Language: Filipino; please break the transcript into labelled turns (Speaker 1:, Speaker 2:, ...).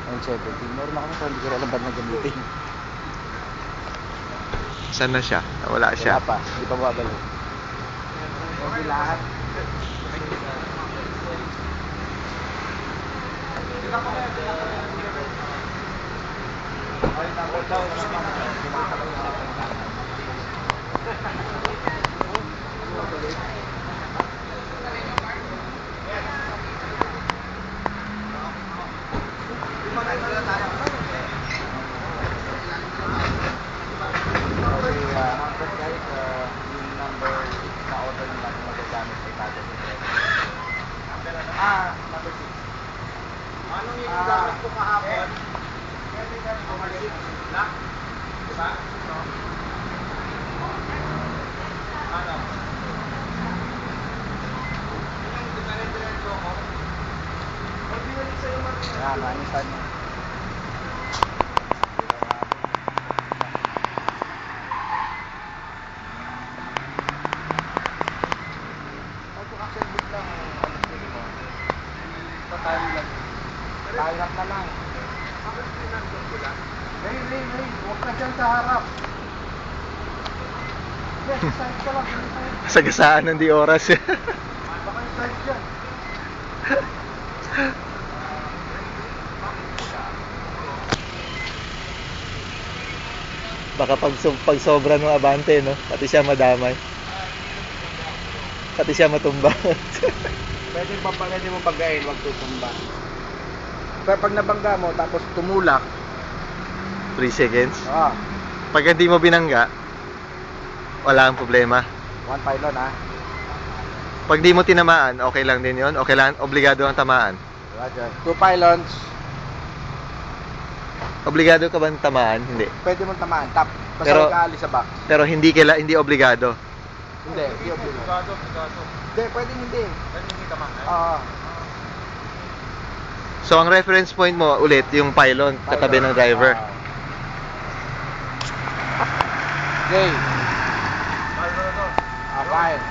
Speaker 1: 917. Meron ako pero hindi ko alam ba't nagamitin.
Speaker 2: Saan na siya? Wala siya.
Speaker 1: Wala pa, hindi pa babalik. Okay lahat. Number 6. Anong yung gamit ko kahapon? Black? Diba? Ano? Yung dinalito ko? Pag binalik sa'yo Martin. Yan, manisan mo. Tayo na lang. Bakit pinagdog ko lang? Ray, huwag ka dyan sa harap. Yes, side ka lang.
Speaker 2: Sagasaan ng di oras.
Speaker 1: Baka yung side dyan.
Speaker 2: Baka pag sobra ng abante, no? Pati siya madamay. Pati siya matumba.
Speaker 1: Pwede mo pagayin, huwag tutumba. Pero pag nabangga mo, tapos tumulak.
Speaker 2: 3 seconds.
Speaker 1: Ah,
Speaker 2: Pag hindi mo binangga, wala ang problema.
Speaker 1: 1 pylon ha.
Speaker 2: Pag di mo tinamaan, okay lang din yon. Okay lang, obligado ang tamaan.
Speaker 1: Roger. 2 pylons,
Speaker 2: Obligado ka ba ng tamaan? Hindi.
Speaker 1: pwede mong tamaan. Tap. Basta
Speaker 2: Pero-
Speaker 1: huwag aalis sa box.
Speaker 2: Pero hindi obligado.
Speaker 1: Hindi obligado. Hindi, pwedeng hindi.
Speaker 3: Pwede hindi tamaan eh?
Speaker 1: Oo.
Speaker 2: So ang reference point mo ulit yung pylon katabi ng driver.
Speaker 1: Okay.
Speaker 3: Paano na to?
Speaker 1: Fine.